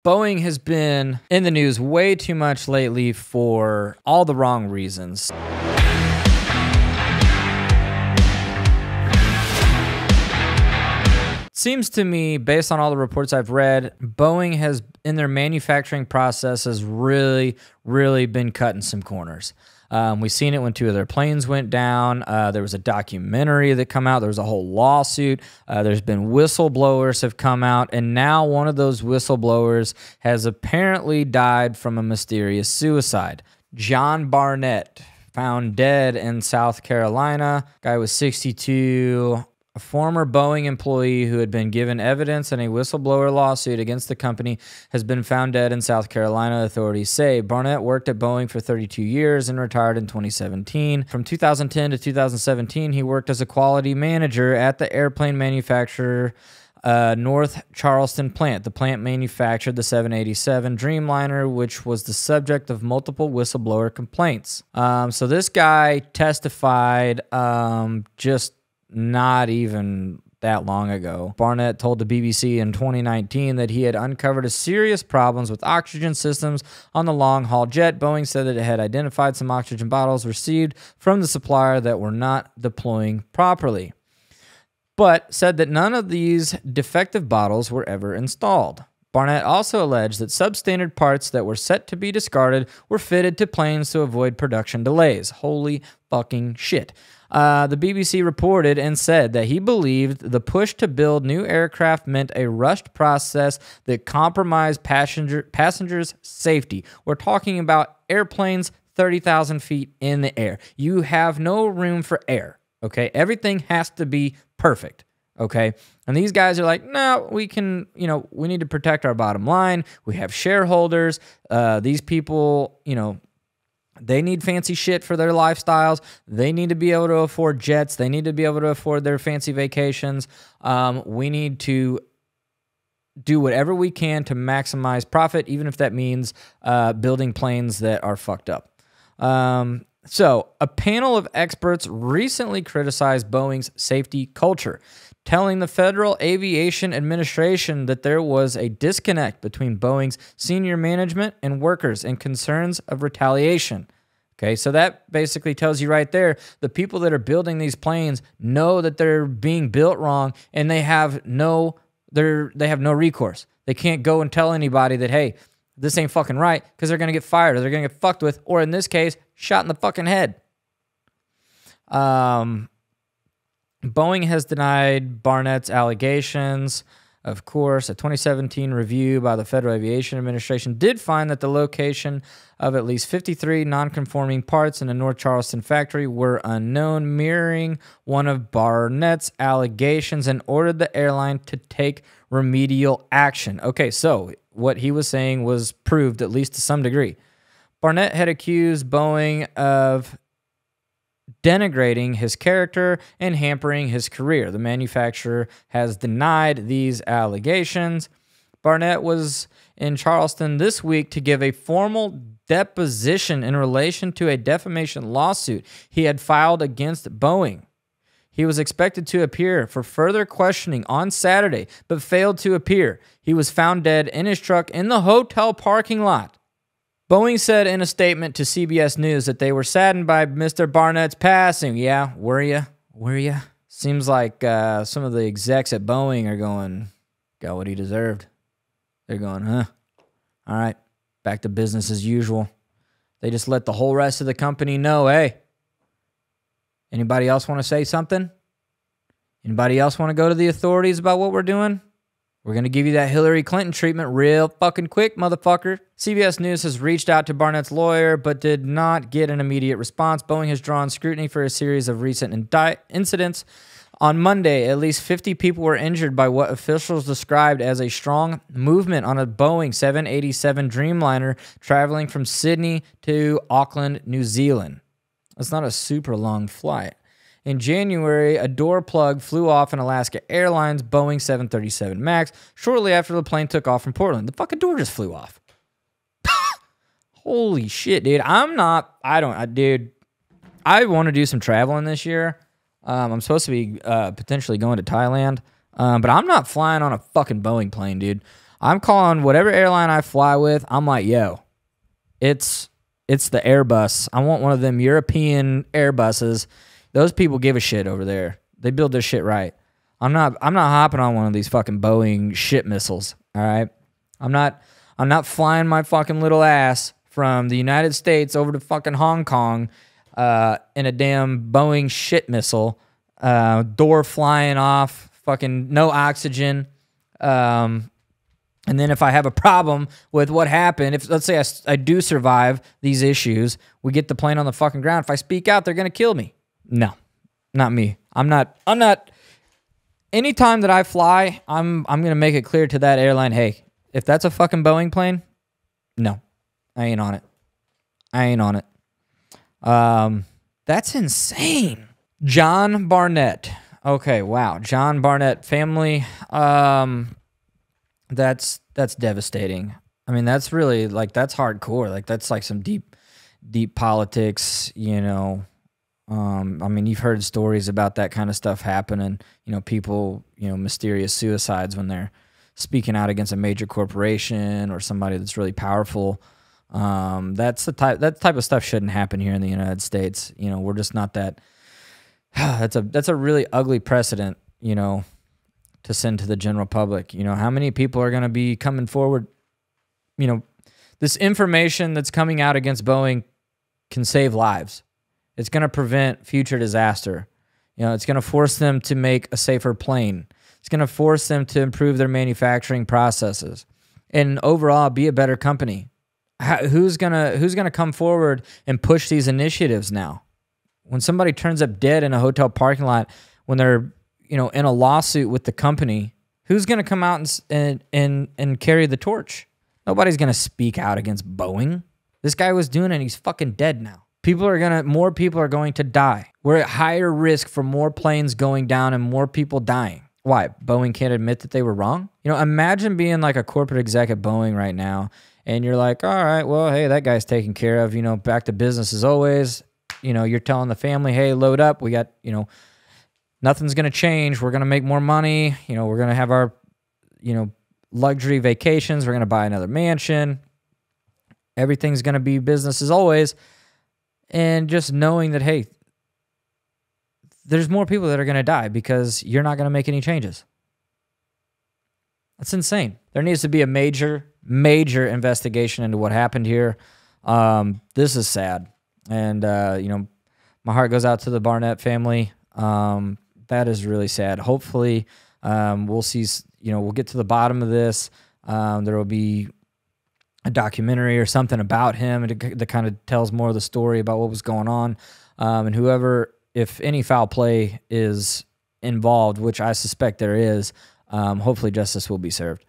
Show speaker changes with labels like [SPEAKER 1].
[SPEAKER 1] Boeing has been in the news way too much lately for all the wrong reasons. Seems to me, based on all the reports I've read, Boeing has, in their manufacturing process, has really been cutting some corners. We've seen it when 2 of their planes went down. There was a documentary that come out. There was a whole lawsuit. There's been whistleblowers have come out, and now one of those whistleblowers has apparently died from a mysterious suicide. John Barnett, found dead in South Carolina. Guy was 62. A former Boeing employee who had been given evidence in a whistleblower lawsuit against the company has been found dead in South Carolina, authorities say. Barnett worked at Boeing for 32 years and retired in 2017. From 2010 to 2017, he worked as a quality manager at the airplane manufacturer North Charleston plant. The plant manufactured the 787 Dreamliner, which was the subject of multiple whistleblower complaints. So this guy testified just not even that long ago. Barnett told the BBC in 2019 that he had uncovered a serious problems with oxygen systems on the long-haul jet. Boeing said that it had identified some oxygen bottles received from the supplier that were not deploying properly, but said that none of these defective bottles were ever installed. Barnett also alleged that substandard parts that were set to be discarded were fitted to planes to avoid production delays. Holy fucking shit. The BBC reported and said that he believed the push to build new aircraft meant a rushed process that compromised passengers' safety. We're talking about airplanes 30,000 feet in the air. You have no room for error, okay? Everything has to be perfect, okay? And these guys are like, no, we can, we need to protect our bottom line. We have shareholders. These people, they need fancy shit for their lifestyles. They need to be able to afford jets. They need to be able to afford their fancy vacations. We need to do whatever we can to maximize profit, even if that means building planes that are fucked up. So a panel of experts recently criticized Boeing's safety culture, telling the Federal Aviation Administration that there was a disconnect between Boeing's senior management and workers and concerns of retaliation. Okay, so that basically tells you right there, the people that are building these planes know that they're being built wrong, and they have no recourse. They can't go and tell anybody that, hey, this ain't fucking right, because they're going to get fired, or they're going to get fucked with, or in this case, shot in the fucking head. Boeing has denied Barnett's allegations. Of course, a 2017 review by the Federal Aviation Administration did find that the location of at least 53 non-conforming parts in the North Charleston factory were unknown, mirroring one of Barnett's allegations, and ordered the airline to take remedial action. Okay, so what he was saying was proved, at least to some degree. Barnett had accused Boeing of denigrating his character and hampering his career. The manufacturer has denied these allegations. Barnett was in Charleston this week to give a formal deposition in relation to a defamation lawsuit he had filed against Boeing. He was expected to appear for further questioning on Saturday, but failed to appear. He was found dead in his truck in the hotel parking lot. Boeing said in a statement to CBS News that they were saddened by Mr. Barnett's passing. Yeah, were ya? Were ya? Seems like some of the execs at Boeing are going, got what he deserved. They're going, huh? All right, back to business as usual. They just let the whole rest of the company know, hey, anybody else want to say something? Anybody else want to go to the authorities about what we're doing? We're going to give you that Hillary Clinton treatment real fucking quick, motherfucker. CBS News has reached out to Barnett's lawyer, but did not get an immediate response. Boeing has drawn scrutiny for a series of recent incidents. On Monday, at least 50 people were injured by what officials described as a strong movement on a Boeing 787 Dreamliner traveling from Sydney to Auckland, New Zealand. That's not a super long flight. In January, a door plug flew off in Alaska Airlines Boeing 737 MAX shortly after the plane took off from Portland. The fucking door just flew off. Holy shit, dude. Dude, I want to do some traveling this year. I'm supposed to be potentially going to Thailand, but I'm not flying on a fucking Boeing plane, dude. I'm calling whatever airline I fly with. I'm like, yo, it's the Airbus. I want one of them European Airbuses. Those people give a shit over there. They build their shit right. I'm not hopping on one of these fucking Boeing shit missiles. All right. I'm not flying my fucking little ass from the United States over to fucking Hong Kong in a damn Boeing shit missile. Door flying off, fucking no oxygen. And then if I have a problem with what happened, if let's say I do survive these issues, we get the plane on the fucking ground. If I speak out, they're going to kill me. No, not me. I'm not. Anytime that I fly, I'm going to make it clear to that airline, hey, if that's a fucking Boeing plane, no, I ain't on it. I ain't on it. That's insane. John Barnett. Okay, wow. John Barnett family. That's devastating. I mean, that's really like, that's hardcore. Like, that's like some deep politics, you know. I mean, you've heard stories about that kind of stuff happening, you know, people, you know, mysterious suicides when they're speaking out against a major corporation or somebody that's really powerful. That type of stuff shouldn't happen here in the United States. You know, we're just not that. That's a really ugly precedent, you know, to send to the general public. You know, how many people are going to be coming forward? You know, this information that's coming out against Boeing can save lives. It's going to prevent future disaster. You know, it's going to force them to make a safer plane. It's going to force them to improve their manufacturing processes and overall be a better company. Who's gonna come forward and push these initiatives now? When somebody turns up dead in a hotel parking lot, when they're, you know, in a lawsuit with the company, who's gonna come out and carry the torch? Nobody's gonna speak out against Boeing. This guy was doing it and he's fucking dead now. More people are going to die. We're at higher risk for more planes going down and more people dying. Why? Boeing can't admit that they were wrong? You know, imagine being like a corporate exec at Boeing right now and you're like, all right, well, hey, that guy's taken care of, you know, back to business as always. You know, you're telling the family, hey, load up. We got, you know, nothing's going to change. We're going to make more money. You know, we're going to have our, you know, luxury vacations. We're going to buy another mansion. Everything's going to be business as always. And just knowing that, hey, there's more people that are going to die because you're not going to make any changes. That's insane. There needs to be a major investigation into what happened here. This is sad. And, you know, my heart goes out to the Barnett family. That is really sad. Hopefully, we'll see, you know, we'll get to the bottom of this. There will be a documentary or something about him that kind of tells more of the story about what was going on. And whoever, if any foul play is involved, which I suspect there is, hopefully justice will be served.